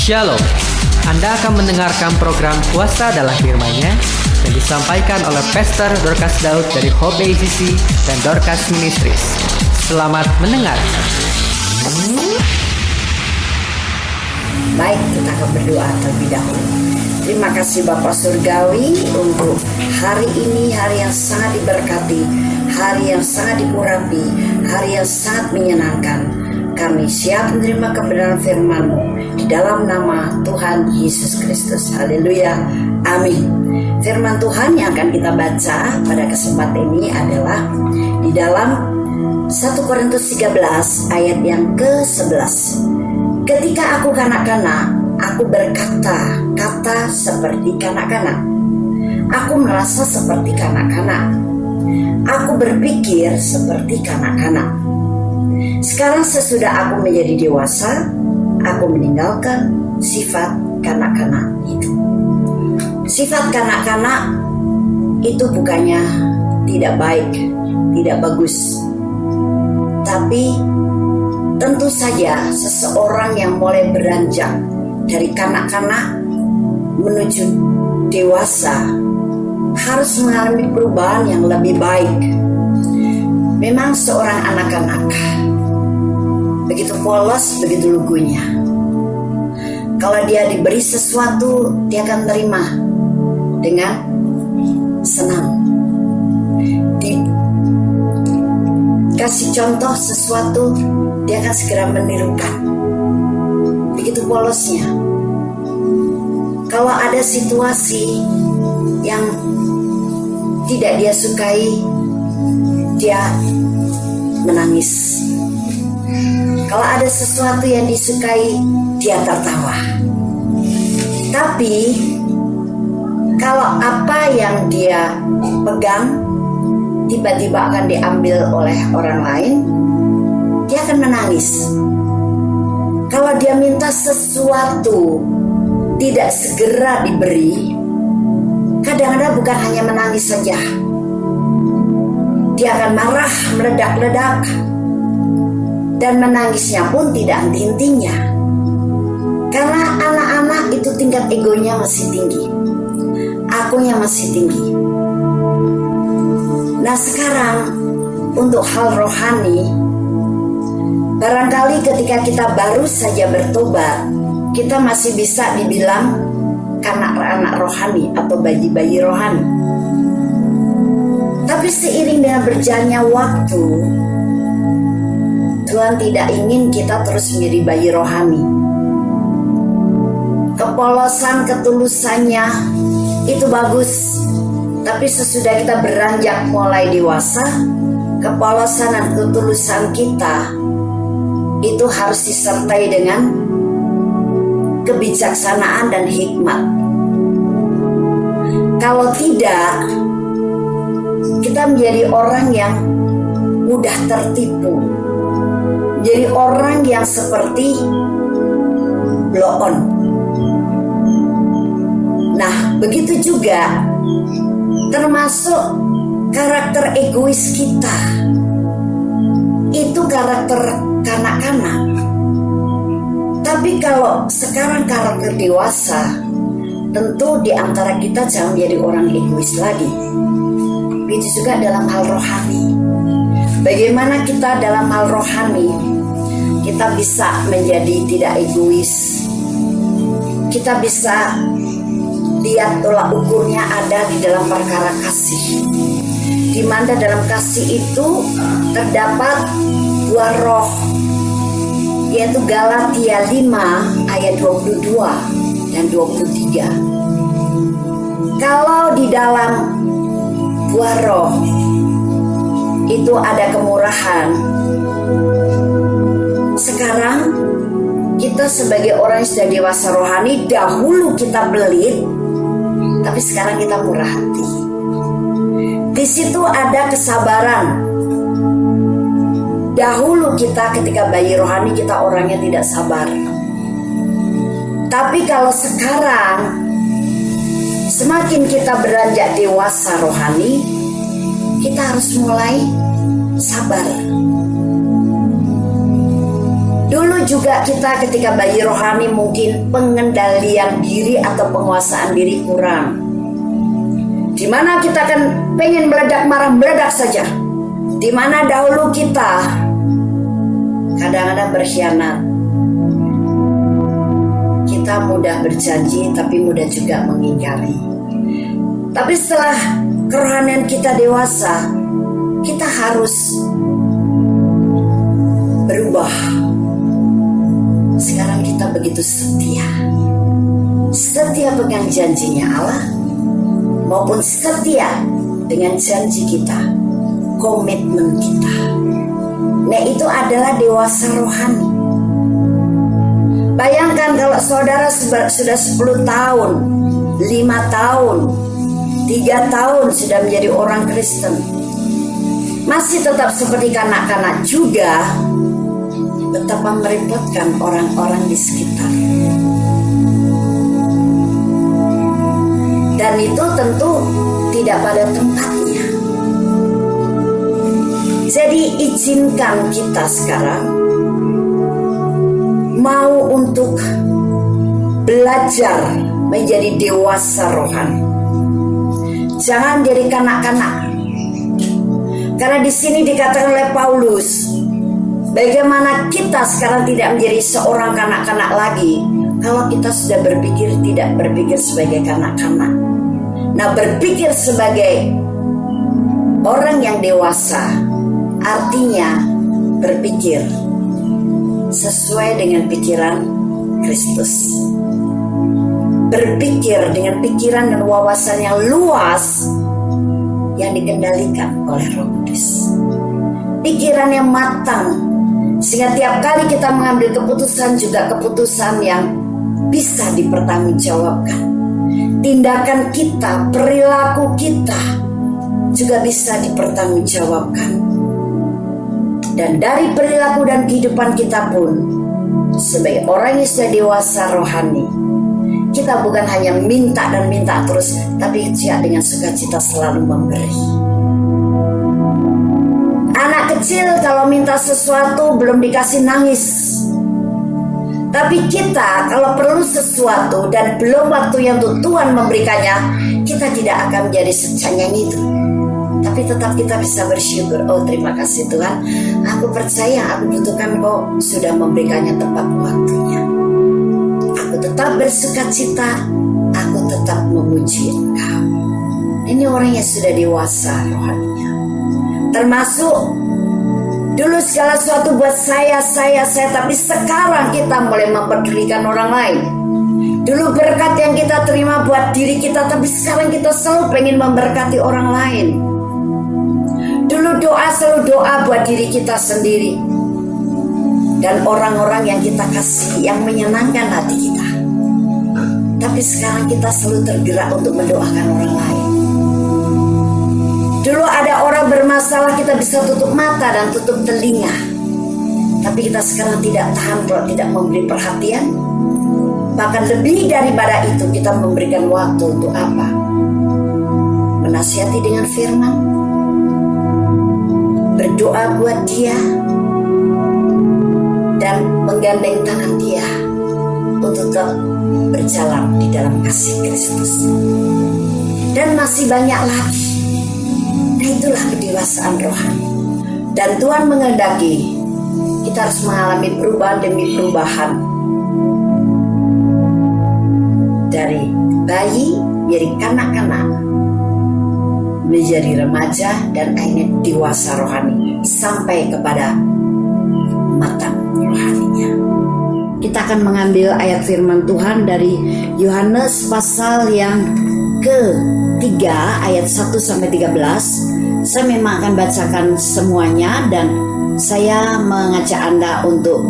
Shalom. Anda akan mendengarkan program Kuasa dalam Firman-Nya yang disampaikan oleh Pastor Dorcas Daud dari Hope ACC dan Dorcas Ministries. Selamat mendengarkan. Baik, kita akan berdoa terlebih dahulu. Terima kasih Bapa Surgawi untuk hari ini, hari yang sangat diberkati, hari yang sangat diurapi, hari yang sangat menyenangkan. Kami siap menerima kebenaran firman-Mu di dalam nama Tuhan Yesus Kristus. Haleluya. Amin. Firman Tuhan yang akan kita baca pada kesempatan ini adalah di dalam 1 Korintus 13 ayat yang ke-11. Ketika aku kanak-kanak, aku berkata kata seperti kanak-kanak. Aku merasa seperti kanak-kanak. Aku berpikir seperti kanak-kanak. Sekarang sesudah aku menjadi dewasa, aku meninggalkan sifat kanak-kanak itu. Sifat kanak-kanak itu bukannya tidak baik, tidak bagus. Tapi tentu saja seseorang yang mulai beranjak dari kanak-kanak menuju dewasa harus mengalami perubahan yang lebih baik. Memang seorang anak-anak begitu polos, begitu lugunya. Kalau dia diberi sesuatu, dia akan terima dengan senang. Dikasih contoh sesuatu, dia akan segera menirukan. Begitu polosnya. Kalau ada situasi yang tidak dia sukai, dia menangis. Kalau ada sesuatu yang disukai, dia tertawa. Tapi kalau apa yang dia pegang tiba-tiba akan diambil oleh orang lain, dia akan menangis. Kalau dia minta sesuatu tidak segera diberi, kadang-kadang bukan hanya menangis saja, dia akan marah, meledak-ledak, dan menangisnya pun tidak henti-hentinya. Karena anak-anak itu tingkat egonya masih tinggi, akunya masih tinggi. Nah sekarang untuk hal rohani, barangkali ketika kita baru saja bertobat, kita masih bisa dibilang anak-anak rohani atau bayi-bayi rohani. Tapi seiring dengan berjalannya waktu, Tuhan tidak ingin kita terus menjadi bayi rohani. Kepolosan, ketulusannya itu bagus. Tapi sesudah kita beranjak mulai dewasa, kepolosan dan ketulusan kita itu harus disertai dengan kebijaksanaan dan hikmat. Kalau tidak, kita menjadi orang yang mudah tertipu. Jadi orang yang seperti blow on. Nah, begitu juga termasuk karakter egois kita. Itu karakter kanak-kanak. Tapi kalau sekarang karakter dewasa, tentu di antara kita jangan menjadi orang egois lagi. Begitu juga dalam hal rohani. Bagaimana kita dalam hal rohani kita bisa menjadi tidak egois. Kita bisa lihat tolak ukurnya ada di dalam perkara kasih, di mana dalam kasih itu terdapat buah roh, yaitu Galatia 5 ayat 22 dan 23. Kalau di dalam buah roh itu ada kemurahan, sekarang kita sebagai orang yang sudah dewasa rohani, dahulu kita belit, tapi sekarang kita murah hati. Di situ ada kesabaran. Dahulu kita ketika bayi rohani, kita orangnya tidak sabar. Tapi kalau sekarang, semakin kita beranjak dewasa rohani, kita harus mulai sabar. Dulu Begitu juga kita ketika bayi rohani mungkin pengendalian diri atau penguasaan diri kurang. Dimana kita akan pengen meledak marah, meledak saja. Dimana dahulu kita kadang-kadang berkhianat. Kita mudah berjanji tapi mudah juga mengingkari. Tapi setelah kerohanian kita dewasa, kita harus berubah. Sekarang kita begitu setia. Setia pegang janjinya Allah maupun setia dengan janji kita, komitmen kita. Nah, itu adalah dewasa rohani. Bayangkan kalau saudara sudah 10 tahun, 5 tahun, 3 tahun sudah menjadi orang Kristen, masih tetap seperti kanak-kanak juga, betapa merepotkan orang-orang di sekitar. Dan itu tentu tidak pada tempatnya. Jadi izinkan kita sekarang mau untuk belajar menjadi dewasa rohani. Jangan jadi kanak-kanak. Karena di sini dikatakan oleh Paulus, bagaimana kita sekarang tidak menjadi seorang kanak-kanak lagi kalau kita sudah tidak berpikir sebagai kanak-kanak. Nah, berpikir sebagai orang yang dewasa artinya berpikir sesuai dengan pikiran Kristus. Berpikir dengan pikiran dan wawasan yang luas yang dikendalikan oleh Roh Kudus. Pikiran yang matang sehingga tiap kali kita mengambil keputusan juga keputusan yang bisa dipertanggungjawabkan. Tindakan kita, perilaku kita juga bisa dipertanggungjawabkan. Dan dari perilaku dan kehidupan kita pun, sebagai orang yang sudah dewasa rohani, kita bukan hanya minta dan minta terus, tapi juga dengan sukacita selalu memberi. Anak kecil kalau minta sesuatu belum dikasih nangis. Tapi kita kalau perlu sesuatu dan belum waktunya untuk Tuhan memberikannya, kita tidak akan menjadi secengeng itu. Tapi tetap kita bisa bersyukur. Oh, terima kasih Tuhan, aku percaya aku butuhkan, Kau sudah memberikannya tepat waktunya. Aku tetap bersukacita, aku tetap memuji Engkau. Ini orang yang sudah dewasa rohaninya. Termasuk dulu segala sesuatu buat saya, tapi sekarang kita mulai mempedulikan orang lain. Dulu berkat yang kita terima buat diri kita, tapi sekarang kita selalu pengen memberkati orang lain. Dulu selalu doa buat diri kita sendiri dan orang-orang yang kita kasih, yang menyenangkan hati kita. Tapi sekarang kita selalu tergerak untuk mendoakan orang lain. Dulu ada orang bermasalah, kita bisa tutup mata dan tutup telinga. Tapi kita sekarang tidak tahan kalau tidak memberi perhatian. Bahkan lebih daripada itu, kita memberikan waktu untuk apa? Menasihati dengan firman, berdoa buat dia, dan menggandeng tangan dia untuk tetap berjalan di dalam kasih Kristus. Dan masih banyak lagi. Nah, itulah kedewasaan rohani. Dan Tuhan menghendaki kita harus mengalami perubahan demi perubahan. Dari bayi menjadi kanak-kanak, menjadi remaja, dan akhirnya dewasa rohani sampai kepada matang rohaninya. Kita akan mengambil ayat firman Tuhan dari Yohanes pasal yang ke-3 ayat 1-13. Saya memang akan bacakan semuanya dan saya mengajak Anda untuk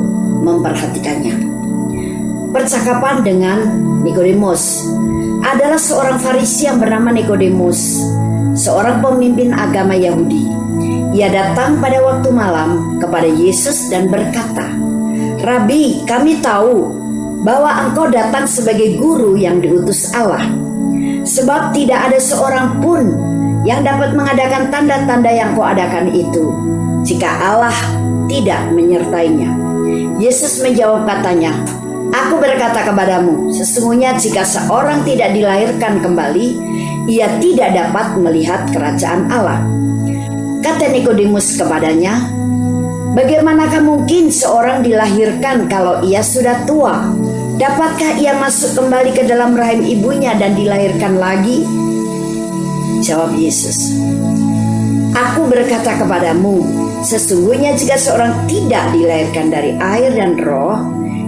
memperhatikannya. Percakapan dengan Nikodemus. Adalah seorang Farisi yang bernama Nikodemus, seorang pemimpin agama Yahudi. Ia datang pada waktu malam kepada Yesus dan berkata, "Rabi, kami tahu bahwa Engkau datang sebagai guru yang diutus Allah. Sebab tidak ada seorang pun yang dapat mengadakan tanda-tanda yang Kau adakan itu, jika Allah tidak menyertainya." Yesus menjawab katanya, "Aku berkata kepadamu, sesungguhnya jika seorang tidak dilahirkan kembali, ia tidak dapat melihat kerajaan Allah." Kata Nikodemus kepadanya, "Bagaimanakah mungkin seorang dilahirkan kalau ia sudah tua? Dapatkah ia masuk kembali ke dalam rahim ibunya dan dilahirkan lagi?" Jawab Yesus, "Aku berkata kepadamu, sesungguhnya jika seorang tidak dilahirkan dari air dan roh,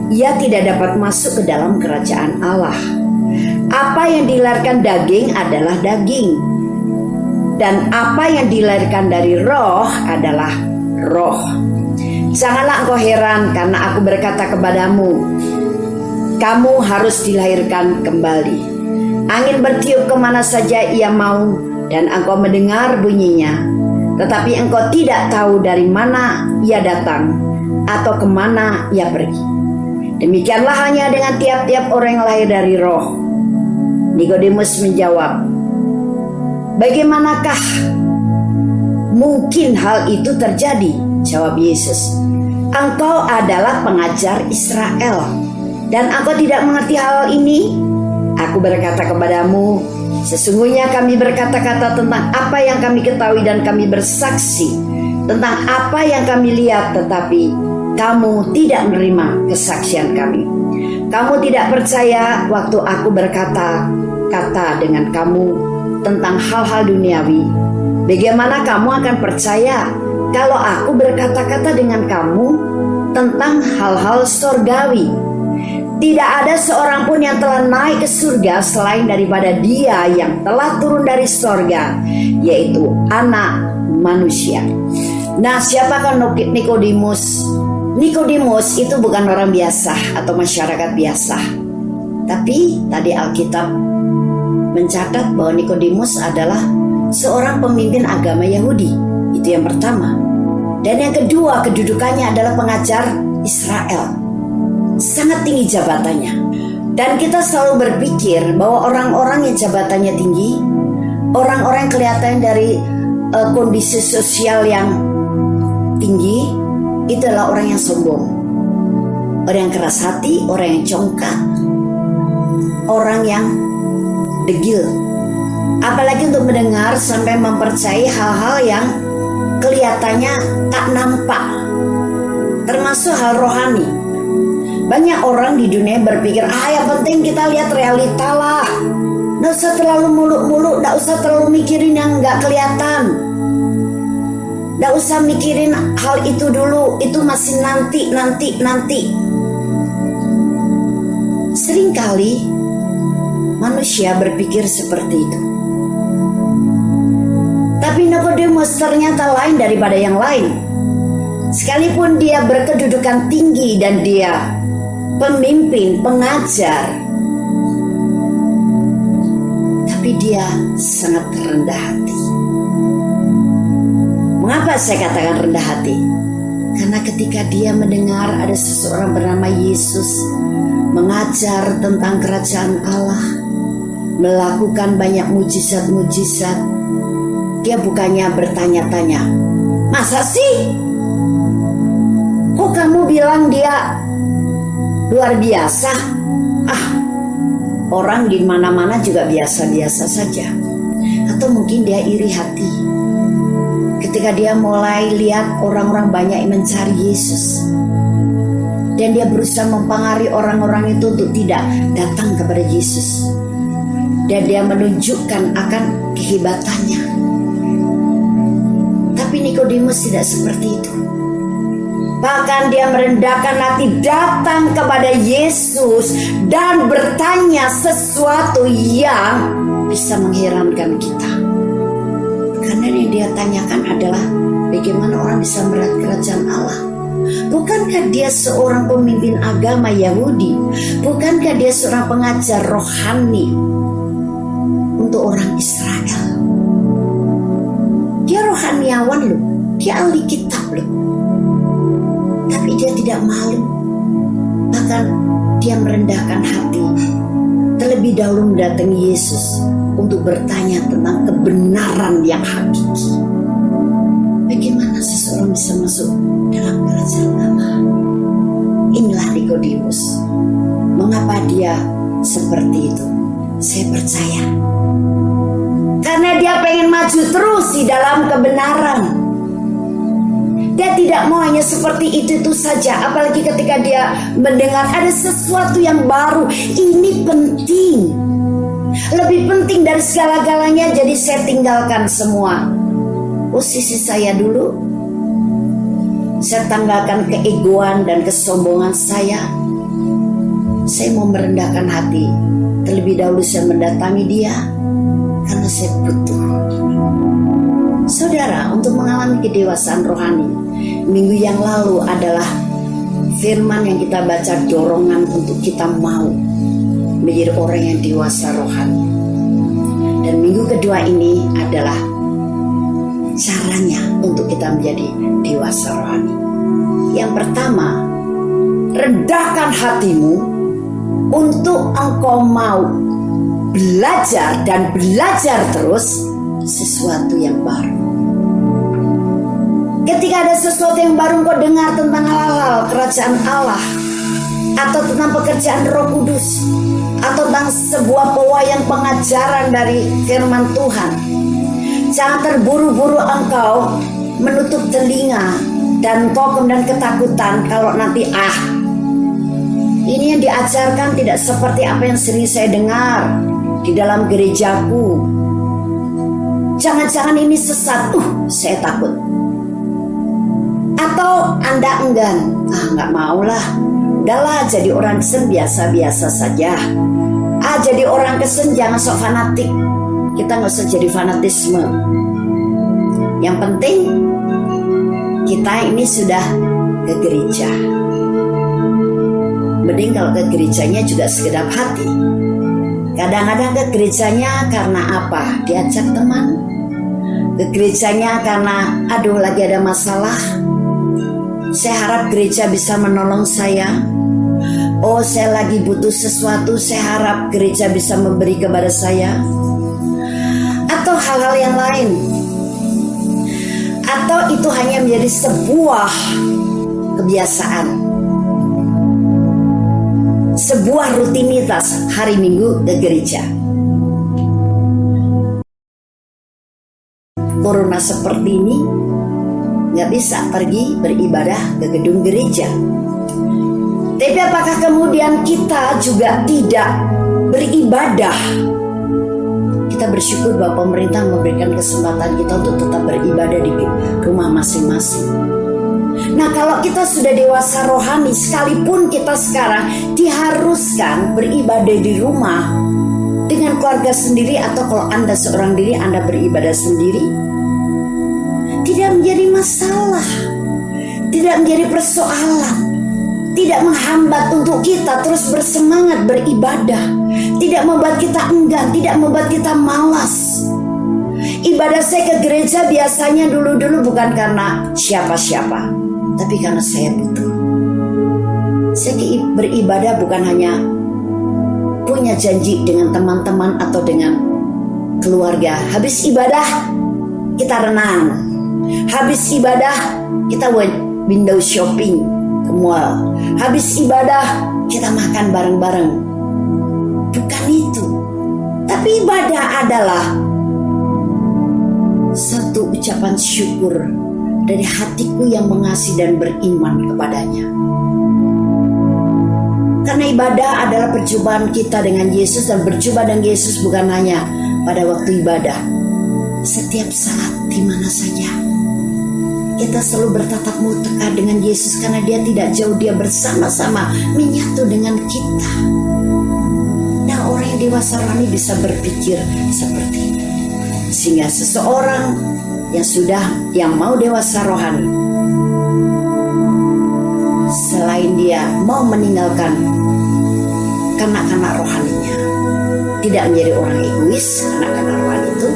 ia tidak dapat masuk ke dalam kerajaan Allah. Apa yang dilahirkan daging adalah daging, dan apa yang dilahirkan dari roh adalah roh. Janganlah engkau heran karena aku berkata kepadamu, kamu harus dilahirkan kembali. Angin bertiup kemana saja ia mau, dan engkau mendengar bunyinya, tetapi engkau tidak tahu dari mana ia datang atau kemana ia pergi. Demikianlah halnya dengan tiap-tiap orang yang lahir dari roh." Nikodemus menjawab, "Bagaimanakah mungkin hal itu terjadi?" Jawab Yesus, "Engkau adalah pengajar Israel, dan engkau tidak mengerti hal ini? Aku berkata kepadamu, sesungguhnya kami berkata-kata tentang apa yang kami ketahui dan kami bersaksi tentang apa yang kami lihat, tetapi kamu tidak menerima kesaksian kami. Kamu tidak percaya waktu aku berkata-kata dengan kamu tentang hal-hal duniawi. Bagaimana kamu akan percaya kalau aku berkata-kata dengan kamu tentang hal-hal surgawi? Tidak ada seorang pun yang telah naik ke surga selain daripada Dia yang telah turun dari surga, yaitu Anak Manusia." Nah, siapakah Nikodemus? Nikodemus itu bukan orang biasa atau masyarakat biasa. Tapi tadi Alkitab mencatat bahwa Nikodemus adalah seorang pemimpin agama Yahudi. Itu yang pertama. Dan yang kedua, kedudukannya adalah pengajar Israel. Sangat tinggi jabatannya. Dan kita selalu berpikir bahwa orang-orang yang jabatannya tinggi, orang-orang yang kelihatan dari kondisi sosial yang tinggi, itu adalah orang yang sombong, orang yang keras hati, orang yang congkak, orang yang degil. Apalagi untuk mendengar sampai mempercayai hal-hal yang kelihatannya tak nampak, termasuk hal rohani. Banyak orang di dunia berpikir, yang penting kita lihat realita lah. Nggak usah terlalu muluk-muluk, nggak usah terlalu mikirin yang nggak kelihatan. Nggak usah mikirin hal itu dulu, itu masih nanti. Seringkali manusia berpikir seperti itu. Tapi Nikodemus ternyata lain daripada yang lain. Sekalipun dia berkedudukan tinggi dan dia pemimpin, pengajar, tapi dia sangat rendah hati. Mengapa saya katakan rendah hati? Karena ketika dia mendengar ada seseorang bernama Yesus mengajar tentang kerajaan Allah, melakukan banyak mujizat-mujizat, dia bukannya bertanya-tanya, "Masa sih? Kok kamu bilang dia luar biasa? Orang di mana-mana juga biasa-biasa saja." Atau mungkin dia iri hati ketika dia mulai lihat orang-orang banyak yang mencari Yesus, dan dia berusaha mempengaruhi orang-orang itu untuk tidak datang kepada Yesus, dan dia menunjukkan akan kehebatannya. Tapi Nikodemus tidak seperti itu. Bahkan dia merendahkan hati datang kepada Yesus dan bertanya sesuatu yang bisa mengherankan kita. Karena yang dia tanyakan adalah bagaimana orang bisa melihat kerajaan Allah. Bukankah dia seorang pemimpin agama Yahudi? Bukankah dia seorang pengajar rohani untuk orang Israel? Dia rohaniawan loh, dia ahli kitab loh. Tapi dia tidak malu. Bahkan dia merendahkan hati, terlebih dahulu mendatangi Yesus untuk bertanya tentang kebenaran yang hakiki. Bagaimana seseorang bisa masuk dalam kerajaan Allah? Nikodemus. Mengapa dia seperti itu? Saya percaya karena dia pengen maju terus di dalam kebenaran. Dia tidak mau hanya seperti itu saja. Apalagi ketika dia mendengar ada sesuatu yang baru. Ini penting, lebih penting dari segala-galanya. Jadi saya tinggalkan semua posisi saya dulu. Saya tanggalkan keegoan dan kesombongan saya. Saya mau merendahkan hati. Terlebih dahulu saya mendatangi dia karena saya butuh. Saudara, untuk mengalami kedewasaan rohani, minggu yang lalu adalah firman yang kita baca, dorongan untuk kita mau menjadi orang yang dewasa rohani. Dan minggu kedua ini adalah caranya untuk kita menjadi dewasa rohani. Yang pertama, rendahkan hatimu untuk engkau mau belajar dan belajar terus sesuatu yang baru. Ketika ada sesuatu yang baru engkau dengar tentang hal-hal kerajaan Allah, atau tentang pekerjaan Roh Kudus, atau tentang sebuah pewayang pengajaran dari firman Tuhan, jangan terburu-buru engkau menutup telinga dan engkau kemudian ketakutan kalau nanti ini yang diajarkan tidak seperti apa yang sering saya dengar di dalam gerejaku. Jangan-jangan ini sesat, saya takut. Atau Anda enggan, nggak maulah, udahlah jadi orang Kristen biasa-biasa saja. Jadi orang Kristen jangan sok fanatik. Kita nggak usah jadi fanatisme. Yang penting kita ini sudah ke gereja. Mending kalau ke gerejanya juga sekedap hati. Kadang-kadang ke gerejanya karena apa? Diajak teman. Ke gerejanya karena lagi ada masalah. Saya harap gereja bisa menolong saya. Saya lagi butuh sesuatu, saya harap gereja bisa memberi kepada saya. Atau hal-hal yang lain. Atau itu hanya menjadi sebuah kebiasaan, sebuah rutinitas hari Minggu ke gereja. Corona seperti ini nggak bisa pergi beribadah ke gedung gereja. Tapi apakah kemudian kita juga tidak beribadah? Kita bersyukur bahwa pemerintah memberikan kesempatan kita untuk tetap beribadah di rumah masing-masing. Nah, kalau kita sudah dewasa rohani, sekalipun kita sekarang diharuskan beribadah di rumah dengan keluarga sendiri, atau kalau Anda seorang diri Anda beribadah sendiri, tidak menjadi masalah, tidak menjadi persoalan, tidak menghambat untuk kita terus bersemangat beribadah, tidak membuat kita enggan, tidak membuat kita malas. Ibadah saya ke gereja biasanya dulu-dulu bukan karena siapa-siapa, tapi karena saya butuh. Saya beribadah bukan hanya punya janji dengan teman-teman atau dengan keluarga. Habis ibadah kita renang, habis ibadah kita window shopping ke mall, habis ibadah kita makan bareng-bareng. Bukan itu. Tapi ibadah adalah satu ucapan syukur dari hatiku yang mengasihi dan beriman kepadanya. Karena ibadah adalah perjumpaan kita dengan Yesus, dan berjumpa dengan Yesus bukan hanya pada waktu ibadah. Setiap saat, di mana saja. Kita selalu bertatap muka dengan Yesus karena dia tidak jauh, dia bersama-sama menyatu dengan kita. Nah, orang yang dewasa rohani bisa berpikir seperti itu. Sehingga seseorang yang mau dewasa rohani, selain dia mau meninggalkan kanak-kanak rohaninya, tidak menjadi orang egois, kanak-kanak rohani itu,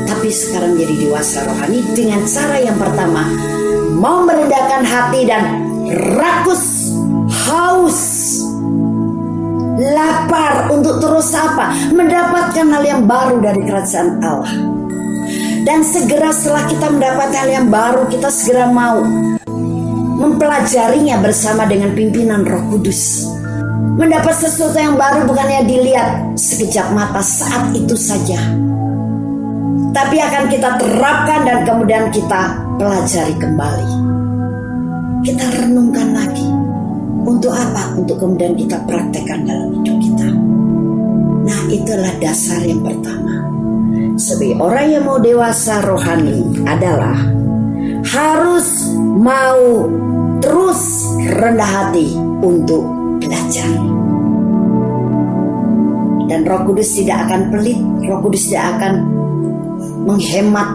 tapi sekarang menjadi dewasa rohani dengan cara yang pertama, mau merendahkan hati dan rakus, haus, lapar untuk terus mendapatkan hal yang baru dari kerajaan Allah. Dan segera setelah kita mendapat hal yang baru, kita segera mau mempelajarinya bersama dengan pimpinan Roh Kudus. Mendapat sesuatu yang baru bukannya dilihat sekejap mata saat itu saja, tapi akan kita terapkan dan kemudian kita pelajari kembali. Kita renungkan lagi. Untuk apa? Untuk kemudian kita praktekkan dalam hidup kita. Nah, itulah dasar yang pertama. Sebagai orang yang mau dewasa rohani adalah harus mau terus rendah hati untuk belajar. Dan Roh Kudus tidak akan pelit, Roh Kudus tidak akan menghemat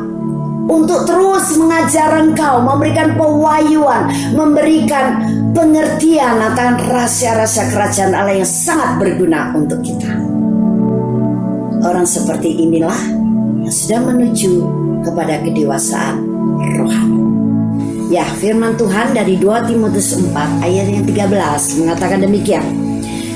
untuk terus mengajar engkau, memberikan pewahyuan, memberikan pengertian akan rahasia-rahasia kerajaan Allah yang sangat berguna untuk kita. Orang seperti inilah yang sudah menuju kepada kedewasaan rohani. Ya, firman Tuhan dari 2 Timotius 4 ayat yang 13 mengatakan demikian.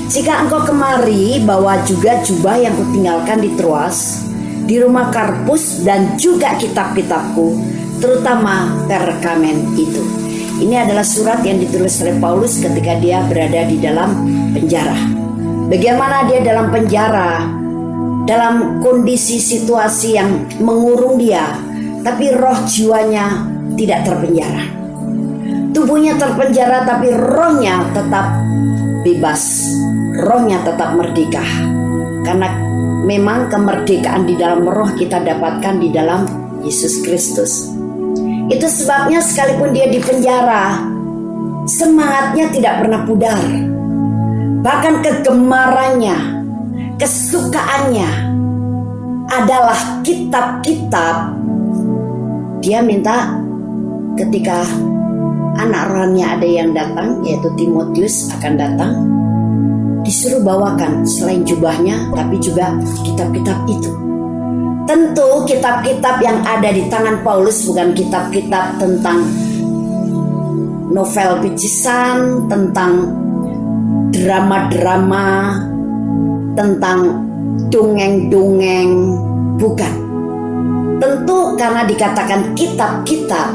Jika engkau kemari, bawa juga jubah yang kutinggalkan di Troas, di rumah Karpus, dan juga kitab-kitabku, terutama perkamen itu. Ini adalah surat yang ditulis oleh Paulus ketika dia berada di dalam penjara. Bagaimana dia dalam penjara, dalam kondisi situasi yang mengurung dia, tapi roh jiwanya tidak terpenjara. Tubuhnya terpenjara tapi rohnya tetap bebas, rohnya tetap merdeka. Karena memang kemerdekaan di dalam roh kita dapatkan di dalam Yesus Kristus. Itu sebabnya sekalipun dia di penjara, semangatnya tidak pernah pudar. Bahkan kegemarannya, kesukaannya adalah kitab-kitab. Dia minta ketika anak rohaninya ada yang datang, yaitu Timotius akan datang, disuruh bawakan selain jubahnya, tapi juga kitab-kitab itu. Tentu kitab-kitab yang ada di tangan Paulus bukan kitab-kitab tentang novel picisan, tentang drama-drama, tentang dongeng-dongeng, bukan. Tentu karena dikatakan kitab-kitab,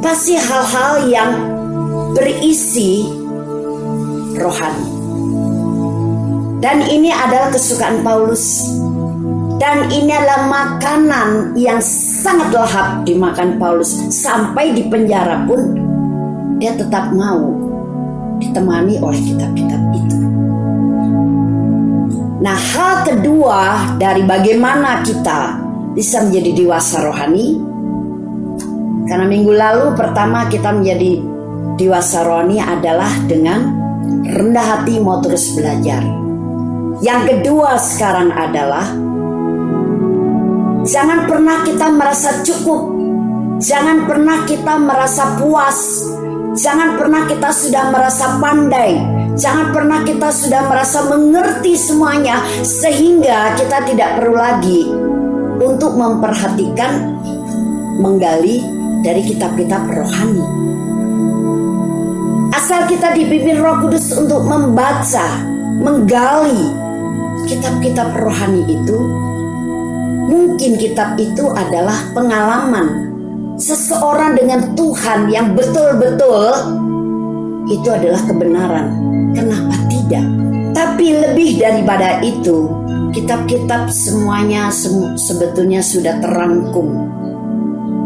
pasti hal-hal yang berisi rohani. Dan ini adalah kesukaan Paulus. Dan ini adalah makanan yang sangat lahap dimakan Paulus. Sampai di penjara pun dia tetap mau ditemani oleh kitab-kitab itu. Nah, hal kedua dari bagaimana kita bisa menjadi dewasa rohani, karena minggu lalu pertama kita menjadi dewasa rohani adalah dengan rendah hati mau terus belajar. Yang kedua sekarang adalah jangan pernah kita merasa cukup, jangan pernah kita merasa puas, jangan pernah kita sudah merasa pandai, jangan pernah kita sudah merasa mengerti semuanya sehingga kita tidak perlu lagi untuk memperhatikan, menggali dari kitab-kitab rohani. Asal kita dipimpin Roh Kudus untuk membaca, menggali kitab-kitab rohani itu, mungkin kitab itu adalah pengalaman seseorang dengan Tuhan yang betul-betul itu adalah kebenaran. Kenapa tidak? Tapi lebih daripada itu, kitab-kitab semuanya sebetulnya sudah terangkum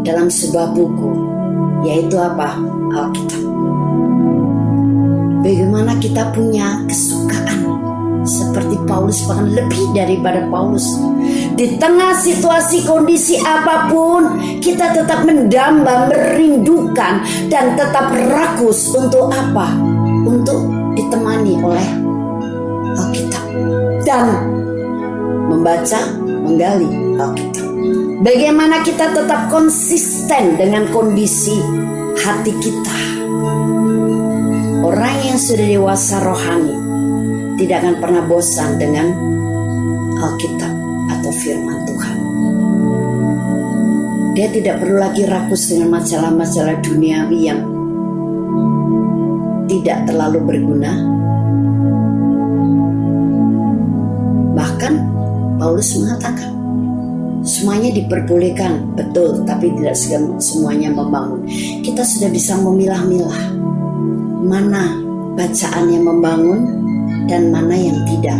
dalam sebuah buku, yaitu apa? Alkitab. Bagaimana kita punya kesukaan seperti Paulus, bahkan lebih daripada Paulus. Di tengah situasi kondisi apapun, kita tetap mendamba, merindukan, dan tetap rakus untuk apa? Untuk ditemani oleh Alkitab dan membaca, menggali Alkitab. Bagaimana kita tetap konsisten dengan kondisi hati kita. Orang yang sudah dewasa rohani tidak akan pernah bosan dengan Alkitab atau firman Tuhan. Dia tidak perlu lagi rakus dengan masalah-masalah duniawi yang tidak terlalu berguna. Bahkan Paulus mengatakan semuanya diperbolehkan, betul, tapi tidak semuanya membangun. Kita sudah bisa memilah-milah. mana bacaan yang membangun dan mana yang tidak.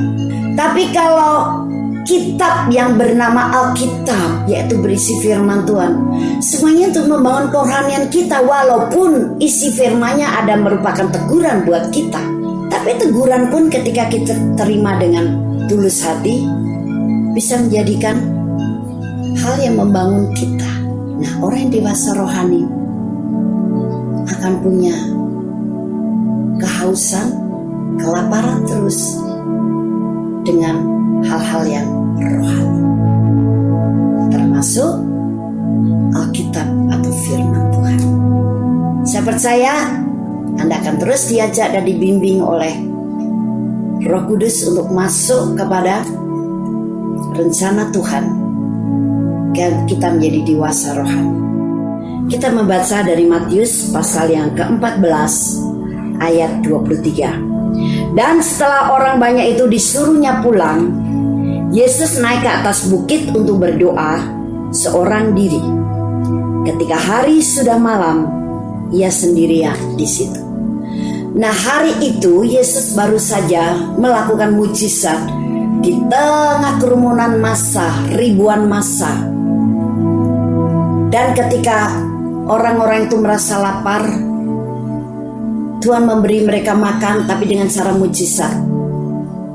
Tapi kalau kitab yang bernama Alkitab, yaitu berisi firman Tuhan, semuanya untuk membangun kerohanian kita. Walaupun isi firmannya ada merupakan teguran buat kita, tapi teguran pun ketika kita terima dengan tulus hati bisa menjadikan hal yang membangun kita. Nah, orang yang dewasa rohani akan punya kehausan, kelaparan terus dengan hal-hal yang rohani, termasuk Alkitab atau firman Tuhan. Saya percaya Anda akan terus diajak dan dibimbing oleh Roh Kudus untuk masuk kepada rencana Tuhan agar kita menjadi dewasa rohani. Kita membaca dari Matius pasal yang ke-14 ayat 23. Dan setelah orang banyak itu disuruhnya pulang, Yesus naik ke atas bukit untuk berdoa seorang diri. Ketika hari sudah malam, ia sendirian di situ. Nah, hari itu Yesus baru saja melakukan mujizat di tengah kerumunan massa, ribuan massa. Dan ketika orang-orang itu merasa lapar, Tuhan memberi mereka makan, tapi dengan cara mujizat.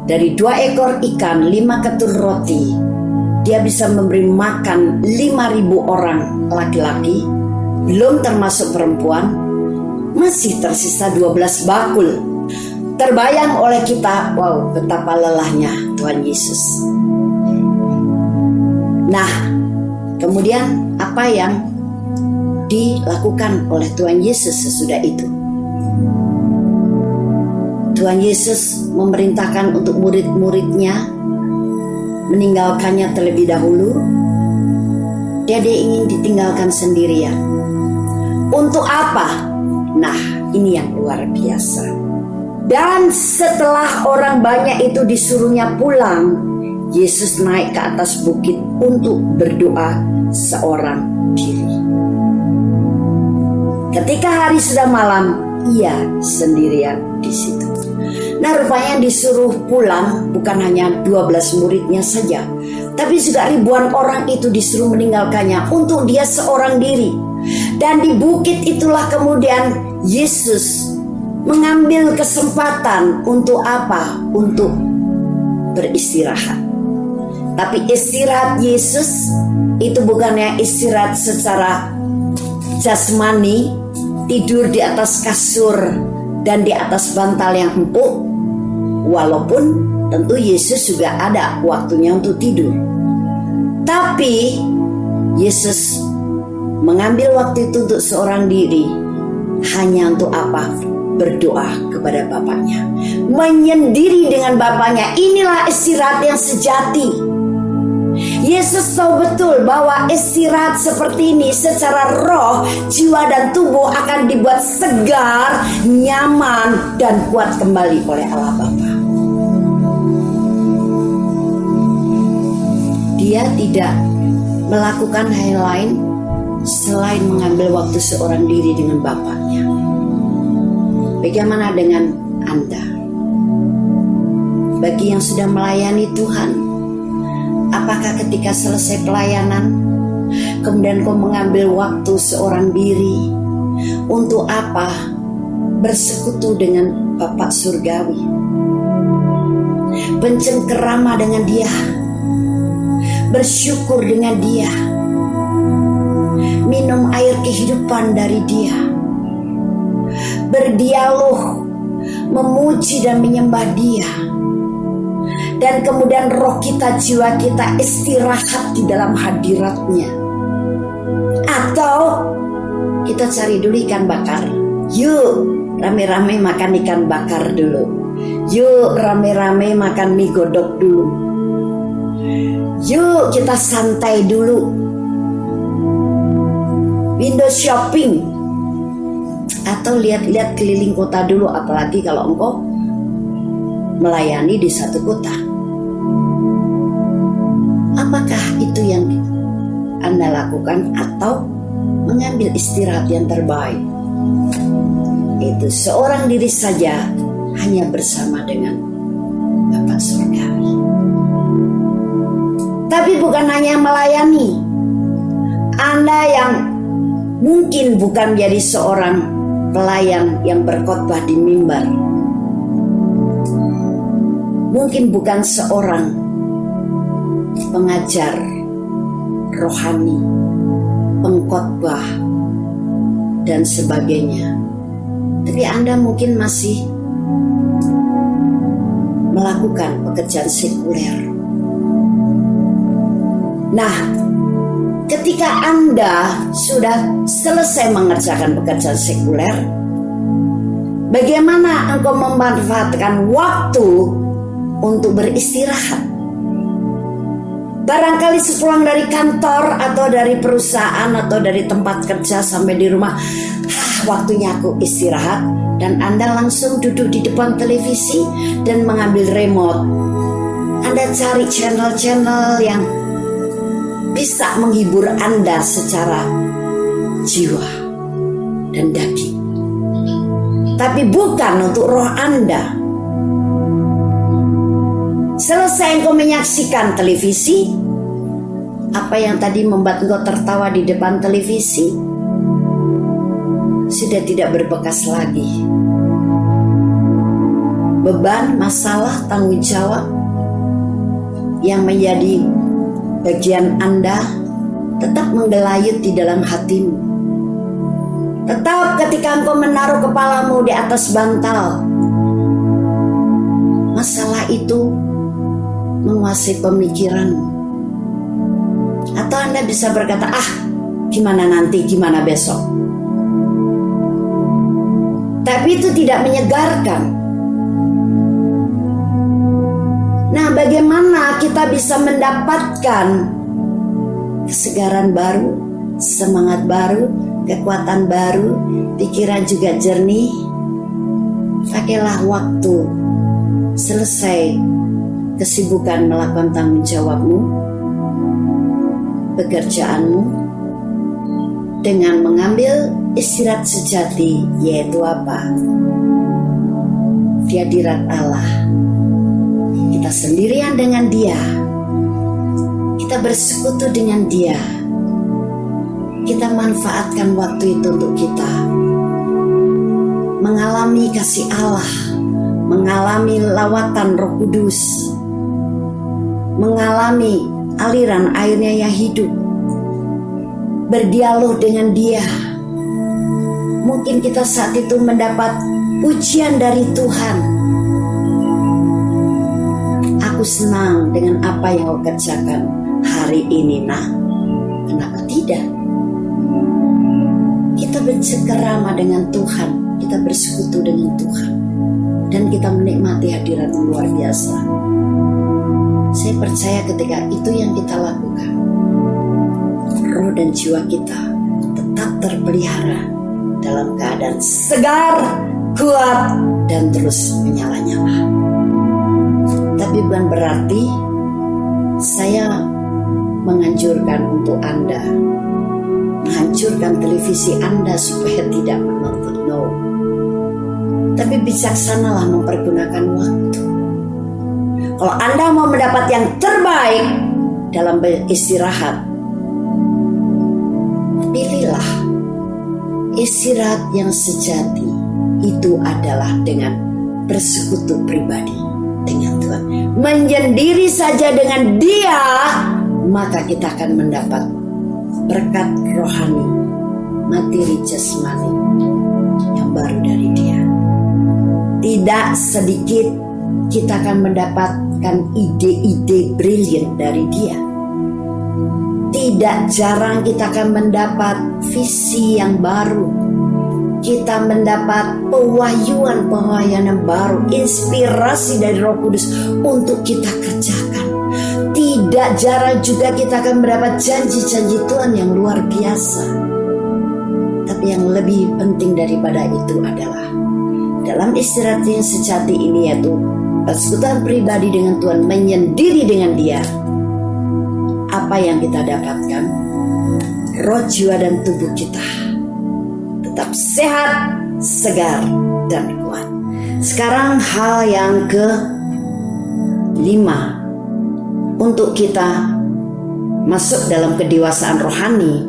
Dari 2 ekor ikan, 5 ketul roti, Dia bisa memberi makan 5.000 orang laki-laki, belum termasuk perempuan. Masih tersisa 12 bakul. Terbayang oleh kita, wow, betapa lelahnya Tuhan Yesus. Nah, kemudian apa yang dilakukan oleh Tuhan Yesus sesudah itu? Tuhan Yesus memerintahkan untuk murid-muridnya meninggalkannya terlebih dahulu. Dia ingin ditinggalkan sendirian. Untuk apa? Nah, ini yang luar biasa. Dan setelah orang banyak itu disuruhnya pulang, Yesus naik ke atas bukit untuk berdoa seorang diri. Ketika hari sudah malam, ia sendirian di situ. Nah, rupanya yang disuruh pulang bukan hanya 12 muridnya saja, tapi juga ribuan orang itu disuruh meninggalkannya untuk dia seorang diri. Dan di bukit itulah kemudian Yesus mengambil kesempatan untuk apa? Untuk beristirahat. Tapi istirahat Yesus itu bukannya istirahat secara jasmani, tidur di atas kasur dan di atas bantal yang empuk. Walaupun tentu Yesus juga ada waktunya untuk tidur. Tapi Yesus mengambil waktu itu untuk seorang diri, hanya untuk apa? Berdoa kepada Bapaknya, menyendiri dengan Bapaknya. Inilah istirahat yang sejati. Yesus tahu betul bahwa istirahat seperti ini secara roh, jiwa dan tubuh akan dibuat segar, nyaman, dan kuat kembali oleh Allah Bapa. Dia tidak melakukan hal lain selain mengambil waktu seorang diri dengan Bapaknya. Bagaimana dengan Anda? Bagi yang sudah melayani Tuhan, apakah ketika selesai pelayanan, kemudian kau mengambil waktu seorang diri untuk apa? Bersekutu dengan Bapa Surgawi, bercengkerama dengan Dia, bersyukur dengan Dia, minum air kehidupan dari Dia, berdialog, memuji dan menyembah Dia, dan kemudian roh kita, jiwa kita istirahat di dalam hadirat-Nya. Atau kita cari dulu ikan bakar, yuk rame-rame makan ikan bakar dulu, yuk rame-rame makan mie godok dulu, yuk kita santai dulu, window shopping, atau lihat-lihat keliling kota dulu, apalagi kalau engkau melayani di satu kota. Apakah itu yang Anda lakukan atau mengambil istirahat yang terbaik? itu seorang diri saja hanya bersama dengan Bapa Surgawi. Tapi bukan hanya melayani. Anda yang mungkin bukan menjadi seorang pelayan yang berkhotbah di mimbar, mungkin bukan seorang pengajar rohani, pengkhotbah dan sebagainya, tapi Anda mungkin masih melakukan pekerjaan sekuler. Nah, ketika Anda sudah selesai mengerjakan pekerjaan sekuler, bagaimana engkau memanfaatkan waktu untuk beristirahat? Barangkali sepulang dari kantor atau dari perusahaan atau dari tempat kerja sampai di rumah, waktunya aku istirahat, dan Anda langsung duduk di depan televisi dan mengambil remote. Anda cari channel-channel yang bisa menghibur Anda secara jiwa dan daging, tapi bukan untuk roh Anda. Selesai engkau menyaksikan televisi, apa yang tadi membuat engkau tertawa di depan televisi sudah tidak berbekas lagi. Beban, masalah, tanggung jawab yang menjadi bagian Anda tetap menggelayut di dalam hatimu. Tetap ketika engkau menaruh kepalamu di atas bantal, masalah itu menguasai pemikiranmu. Atau Anda bisa berkata, gimana nanti, gimana besok. Tapi itu tidak menyegarkan. Nah, bagaimana kita bisa mendapatkan kesegaran baru, semangat baru, kekuatan baru, pikiran juga jernih? Pakailah waktu selesai kesibukan melakukan tanggung jawabmu, pekerjaanmu, dengan mengambil istirahat sejati, yaitu apa? Di hadirat Allah. Kita sendirian dengan Dia, kita bersekutu dengan Dia, kita manfaatkan waktu itu untuk kita mengalami kasih Allah, mengalami lawatan Roh Kudus, mengalami aliran airnya yang hidup, berdialog dengan Dia. Mungkin kita saat itu mendapat pujian dari Tuhan. Aku senang dengan apa yang kau kerjakan hari ini, nak. Kenapa tidak? Kita bercengkerama dengan Tuhan, kita bersekutu dengan Tuhan, dan kita menikmati hadirat luar biasa. Saya percaya ketika itu yang kita lakukan, roh dan jiwa kita tetap terpelihara dalam keadaan segar, kuat, dan terus menyala-nyala. Tapi bukan berarti saya menganjurkan untuk Anda menghancurkan televisi Anda supaya tidak menonton. No. Tapi bijaksanalah mempergunakan waktu. Kalau Anda mau mendapat yang terbaik dalam beristirahat, pilihlah istirahat yang sejati. Itu adalah dengan bersekutu pribadi dengan Tuhan, menyendiri saja dengan Dia, maka kita akan mendapat berkat rohani, materi jasmani yang baru dari Dia. Tidak sedikit kita akan mendapatkan ide-ide brilian dari Dia. Tidak jarang kita akan mendapat visi yang baru. Kita mendapat pewahyuan yang baru, inspirasi dari Roh Kudus untuk kita kerjakan. Tidak jarang juga kita akan mendapat janji-janji Tuhan yang luar biasa. Tapi yang lebih penting daripada itu adalah dalam istirahat yang sejati ini, yaitu persekutuan pribadi dengan Tuhan, menyendiri dengan Dia. Apa yang kita dapatkan? Roh, jiwa, dan tubuh kita tetap sehat, segar, dan kuat. Sekarang hal yang kelima, untuk kita masuk dalam kedewasaan rohani,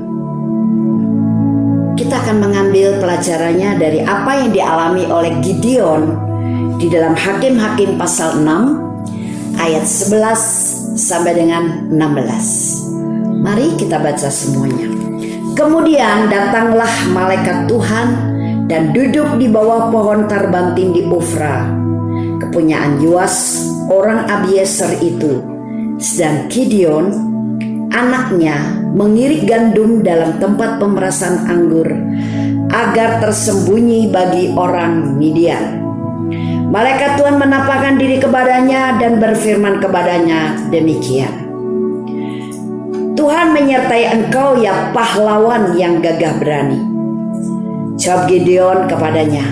kita akan mengambil pelajarannya dari apa yang dialami oleh Gideon di dalam Hakim-Hakim pasal 6 ayat 11 sampai dengan 16. Mari kita baca semuanya. Kemudian datanglah malaikat Tuhan dan duduk di bawah pohon tarbantin di Ofra, kepunyaan Yoas orang Abieser itu. Sedang Gideon anaknya mengirik gandum dalam tempat pemerasan anggur agar tersembunyi bagi orang Midian. Malaikat Tuhan menampakkan diri kepadanya dan berfirman kepadanya demikian. Tuhan menyertai engkau ya pahlawan yang gagah berani. Jawab Gideon kepadanya,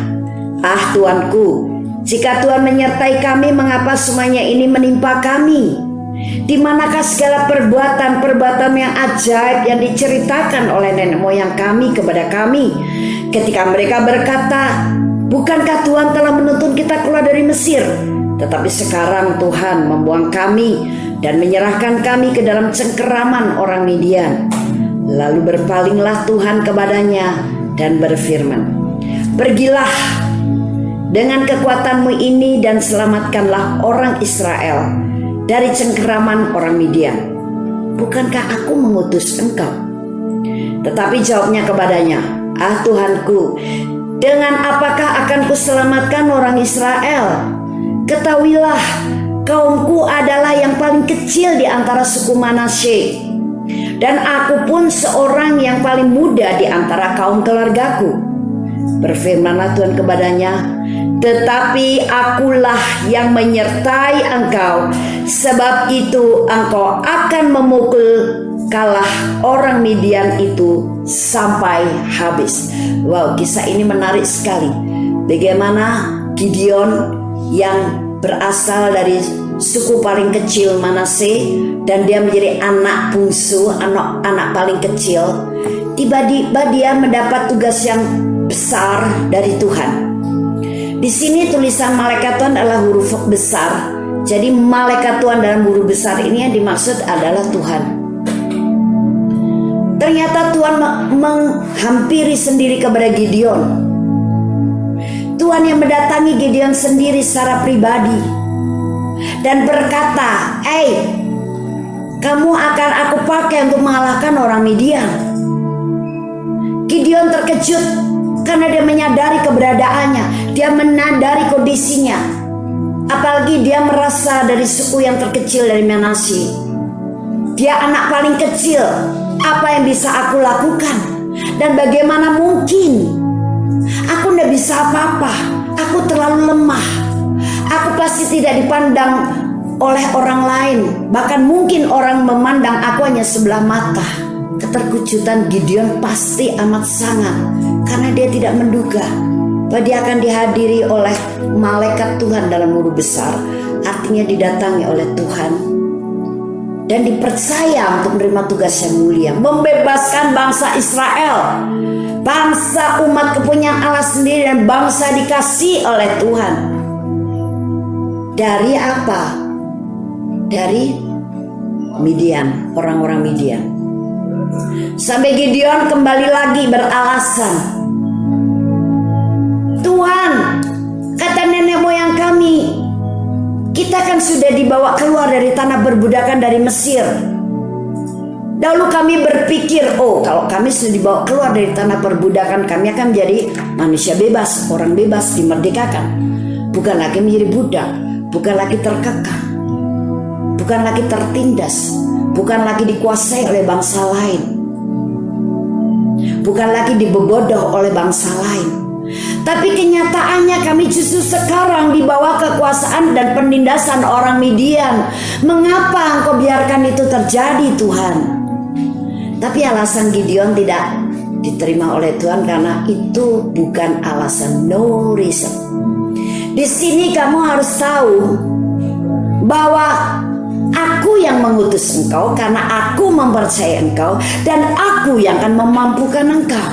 ah Tuanku, jika Tuhan menyertai kami, mengapa semuanya ini menimpa kami? Di manakah segala perbuatan yang ajaib yang diceritakan oleh nenek moyang kami kepada kami ketika mereka berkata, bukankah Tuhan telah menuntun kita keluar dari Mesir? Tetapi sekarang Tuhan membuang kami dan menyerahkan kami ke dalam cengkeraman orang Midian. Lalu berpalinglah Tuhan kepadanya dan berfirman, pergilah dengan kekuatanmu ini dan selamatkanlah orang Israel dari cengkeraman orang Midian. Bukankah aku mengutus engkau? Tetapi jawabnya kepadanya, ah Tuhanku, dengan apakah akan kuselamatkan orang Israel? Ketahuilah, kaumku adalah yang paling kecil di antara suku Manasye, dan aku pun seorang yang paling muda di antara kaum keluargaku. Berfirmanlah Tuhan kepadanya, tetapi akulah yang menyertai engkau, sebab itu engkau akan memukul kalah orang Midian itu sampai habis. Wow, kisah ini menarik sekali. Bagaimana Gideon yang berasal dari suku paling kecil Manasye dan dia menjadi anak bungsu, anak paling kecil, tiba-tiba dia mendapat tugas yang besar dari Tuhan. Di sini tulisan malaikat Tuhan adalah huruf besar. Jadi malaikat Tuhan dalam huruf besar ini yang dimaksud adalah Tuhan. Ternyata Tuhan menghampiri sendiri kepada Gideon. Tuhan yang mendatangi Gideon sendiri secara pribadi dan berkata, kamu akan aku pakai untuk mengalahkan orang Midian. Gideon terkejut karena dia menyadari keberadaannya, dia menyadari kondisinya. Apalagi dia merasa dari suku yang terkecil dari Manasye. Dia anak paling kecil, apa yang bisa aku lakukan? Dan bagaimana mungkin? Aku tidak bisa apa-apa, aku terlalu lemah. Aku pasti tidak dipandang oleh orang lain, bahkan mungkin orang memandang aku hanya sebelah mata. Keterkejutan Gideon pasti amat sangat, karena dia tidak menduga bahwa dia akan dihadiri oleh malaikat Tuhan dalam huruf besar, artinya didatangi oleh Tuhan dan dipercaya untuk menerima tugas yang mulia, membebaskan bangsa Israel, bangsa umat kepunyaan Allah sendiri dan bangsa dikasih oleh Tuhan. Dari apa? Dari Midian, orang-orang Midian. Sampai Gideon kembali lagi beralasan, Tuhan, kata nenek moyang kami, kita kan sudah dibawa keluar dari tanah perbudakan dari Mesir. Dahulu kami berpikir, kalau kami sudah dibawa keluar dari tanah perbudakan, kami akan menjadi manusia bebas, orang bebas, dimerdekakan. Bukan lagi menjadi budak, bukan lagi terkekang, bukan lagi tertindas, bukan lagi dikuasai oleh bangsa lain, bukan lagi dibebodoh oleh bangsa lain. Tapi kenyataannya kami justru sekarang di bawah kekuasaan dan penindasan orang Midian. Mengapa engkau biarkan itu terjadi, Tuhan? Tapi alasan Gideon tidak diterima oleh Tuhan karena itu bukan alasan, no reason. Di sini kamu harus tahu bahwa aku yang mengutus engkau karena aku mempercayai engkau dan aku yang akan memampukan engkau.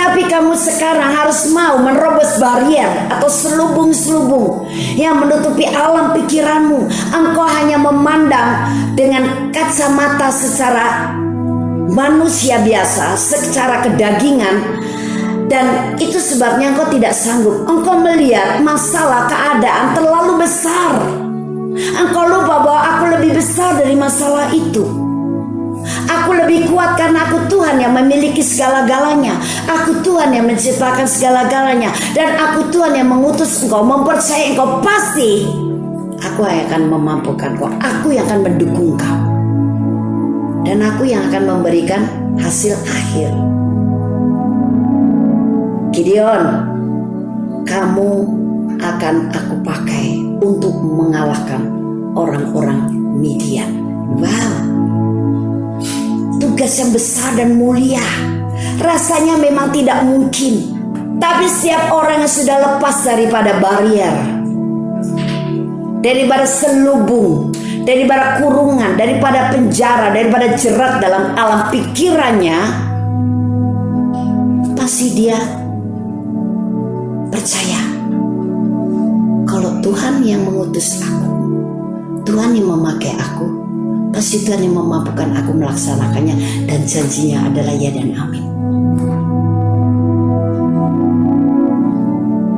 Tapi kamu sekarang harus mau menerobos barier atau selubung-selubung yang menutupi alam pikiranmu. Engkau hanya memandang dengan kacamata secara manusia biasa, secara kedagingan. Dan itu sebabnya engkau tidak sanggup. Engkau melihat masalah keadaan terlalu besar. Engkau lupa bahwa aku lebih besar dari masalah itu. Aku lebih kuat karena aku Tuhan yang memiliki segala-galanya. Aku Tuhan yang menciptakan segala-galanya. Dan aku Tuhan yang mengutus engkau, mempercayai engkau pasti. Aku yang akan memampukan kau. Aku yang akan mendukung kau. Dan aku yang akan memberikan hasil akhir. Gideon, kamu akan aku pakai untuk mengalahkan orang-orang Midian. Wow, tugas yang besar dan mulia. Rasanya memang tidak mungkin. Tapi setiap orang yang sudah lepas daripada barier, daripada selubung, daripada kurungan, daripada penjara, daripada jerat dalam alam pikirannya, pasti dia percaya kalau Tuhan yang mengutus aku, Tuhan yang memakai aku, pasti Tuhan yang memampukan aku melaksanakannya, dan janjinya adalah ya dan amin.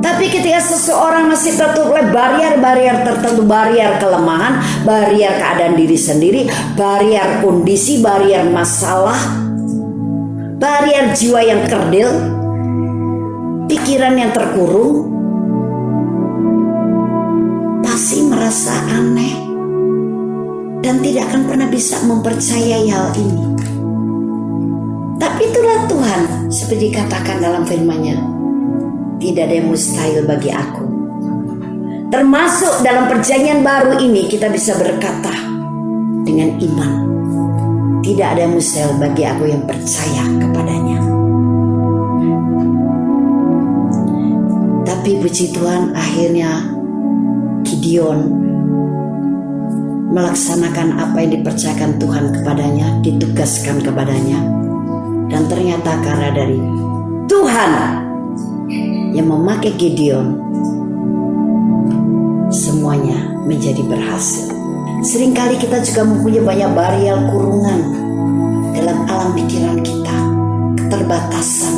Tapi ketika seseorang masih tertutup oleh barier-barier tertentu, barier kelemahan, barier keadaan diri sendiri, barier kondisi, barier masalah, barier jiwa yang kerdil, pikiran yang terkurung, pasti merasa aneh dan tidak akan pernah bisa mempercayai hal ini. Tapi itulah Tuhan, seperti dikatakan dalam firman-Nya, tidak ada yang mustahil bagi aku. Termasuk dalam perjanjian baru ini kita bisa berkata dengan iman, tidak ada yang mustahil bagi aku yang percaya kepadanya. Tapi puji Tuhan, akhirnya Gideon melaksanakan apa yang dipercayakan Tuhan kepadanya, ditugaskan kepadanya. Dan ternyata karena dari Tuhan yang memakai Gideon, semuanya menjadi berhasil. Seringkali kita juga mempunyai banyak barier kurungan dalam alam pikiran kita, keterbatasan.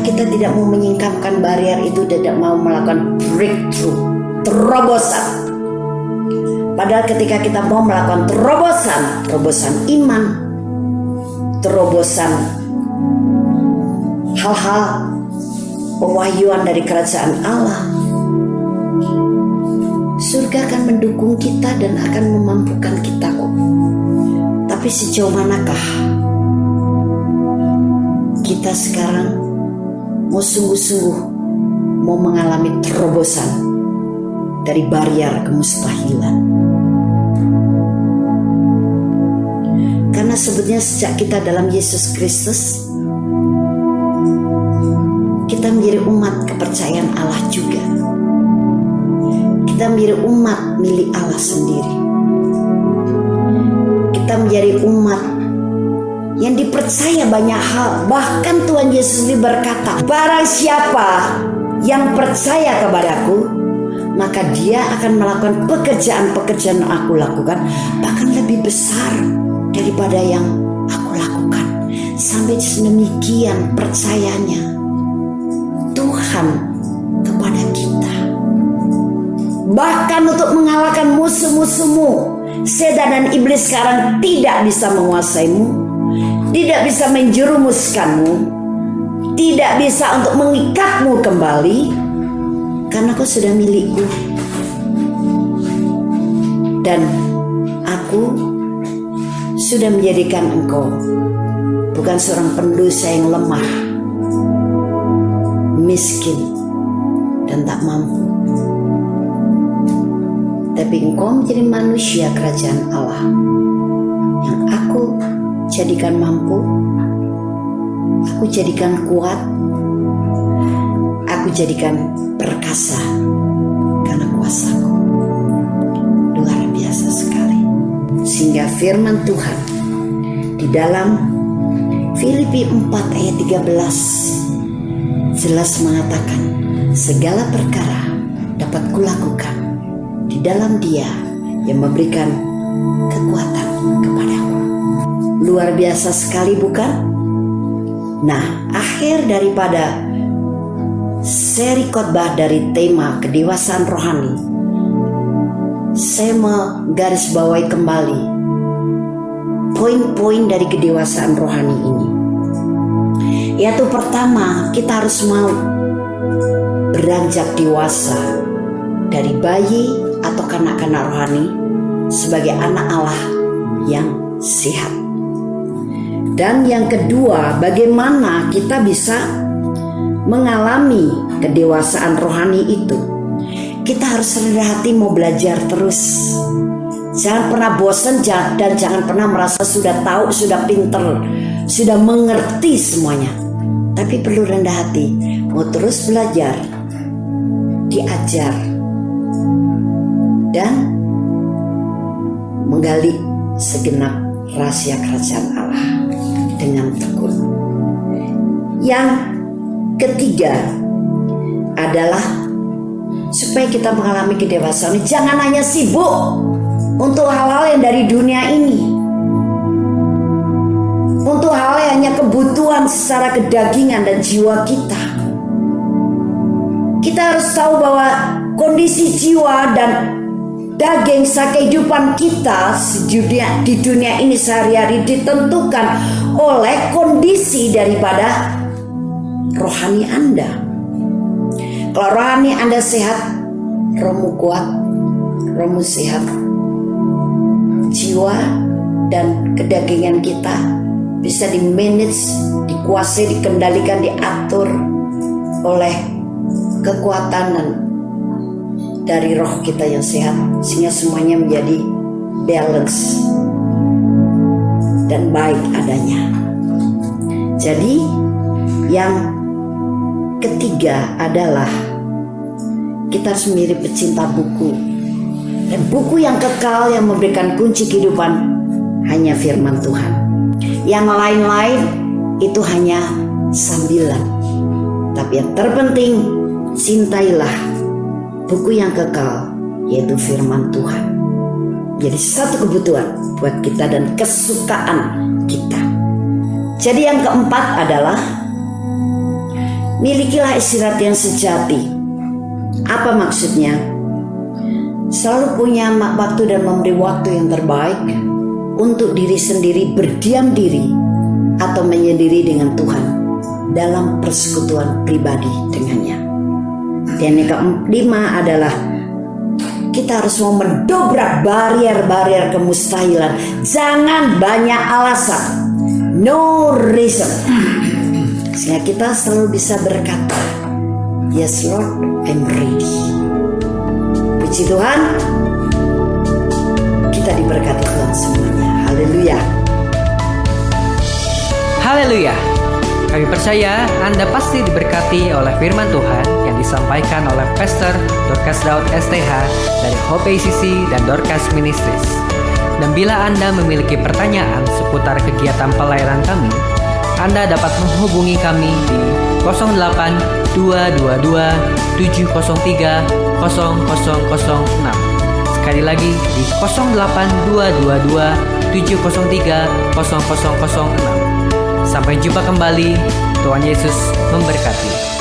Kita tidak mau menyingkapkan barier itu, tidak mau melakukan breakthrough, terobosan. Padahal ketika kita mau melakukan terobosan iman, terobosan hal-hal pewahyuan dari kerajaan Allah, surga akan mendukung kita dan akan memampukan kita kok. Tapi sejauh manakah kita sekarang mau sungguh-sungguh mau mengalami terobosan dari barier kemustahilan? Karena sebetulnya sejak kita dalam Yesus Kristus, kita menjadi umat kepercayaan Allah juga. Kita menjadi umat milik Allah sendiri. Kita menjadi umat yang dipercaya banyak hal. Bahkan Tuhan Yesus berkata, barang siapa yang percaya kepadaku, maka dia akan melakukan pekerjaan-pekerjaan yang aku lakukan, bahkan lebih besar daripada yang aku lakukan. Sampai sedemikian percayanya Tuhan kepada kita. Bahkan untuk mengalahkan musuh-musuhmu, setan dan iblis sekarang tidak bisa menguasaimu, tidak bisa menjerumuskanmu, tidak bisa untuk mengikatmu kembali, karena kau sudah milikku. Dan aku sudah menjadikan engkau bukan seorang pendosa yang lemah, miskin, dan tak mampu, tapi engkau menjadi manusia kerajaan Allah yang aku jadikan mampu, aku jadikan kuat, aku jadikan perkasa karena kuasaku. Luar biasa sekali. Sehingga firman Tuhan di dalam Filipi 4 ayat 13 jelas mengatakan, segala perkara dapat kulakukan di dalam Dia yang memberikan kekuatan kepadaku. Luar biasa sekali, bukan? Nah, akhir daripada seri khotbah dari tema kedewasaan rohani, saya menggarisbawahi kembali poin-poin dari kedewasaan rohani ini. Yaitu pertama, kita harus mau beranjak dewasa dari bayi atau kanak-kanak rohani sebagai anak Allah yang sehat. Dan yang kedua, bagaimana kita bisa mengalami kedewasaan rohani itu? Kita harus rendah hati mau belajar terus. Jangan pernah bosan dan jangan pernah merasa sudah tahu, sudah pinter, sudah mengerti semuanya. Tapi perlu rendah hati, mau terus belajar, diajar, dan menggali segenap rahasia kerajaan Allah dengan tekun. Yang ketiga adalah supaya kita mengalami kedewasaan, jangan hanya sibuk untuk hal-hal yang dari dunia ini, untuk hal yang hanya kebutuhan secara kedagingan dan jiwa kita. Kita harus tahu bahwa kondisi jiwa dan daging kehidupan kita di dunia ini sehari-hari ditentukan oleh kondisi daripada rohani Anda. Kalau rohani Anda sehat, rohmu kuat, rohmu sehat, jiwa dan kedagingan kita bisa di-manage, dikuasai, dikendalikan, diatur oleh kekuatan dan dari roh kita yang sehat, sehingga semuanya menjadi balance dan baik adanya. Jadi yang ketiga adalah kita harus menjadi pecinta buku, dan buku yang kekal yang memberikan kunci kehidupan hanya firman Tuhan. Yang lain-lain itu hanya sambilan. Tapi yang terpenting, cintailah buku yang kekal, yaitu firman Tuhan. Jadi satu kebutuhan buat kita dan kesukaan kita. Jadi yang keempat adalah milikilah istirahat yang sejati. Apa maksudnya? Selalu punya waktu dan memberi waktu yang terbaik untuk diri sendiri, berdiam diri atau menyendiri dengan Tuhan dalam persekutuan pribadi dengannya. Dan yang kelima adalah kita harus mau mendobrak barier-barier kemustahilan. Jangan banyak alasan, no reason, sehingga kita selalu bisa berkata, yes Lord, I'm ready. Puji Tuhan, kita diberkati Tuhan semuanya. Haleluya. Haleluya. Kami percaya Anda pasti diberkati oleh firman Tuhan yang disampaikan oleh Pastor Dorcas Daud STH dari Hope ACC dan Dorcas Ministries. Dan bila Anda memiliki pertanyaan seputar kegiatan pelayanan kami, Anda dapat menghubungi kami di 08 222 703 0006. Sekali lagi di 08 222 703 0006. Sampai jumpa kembali. Tuhan Yesus memberkati.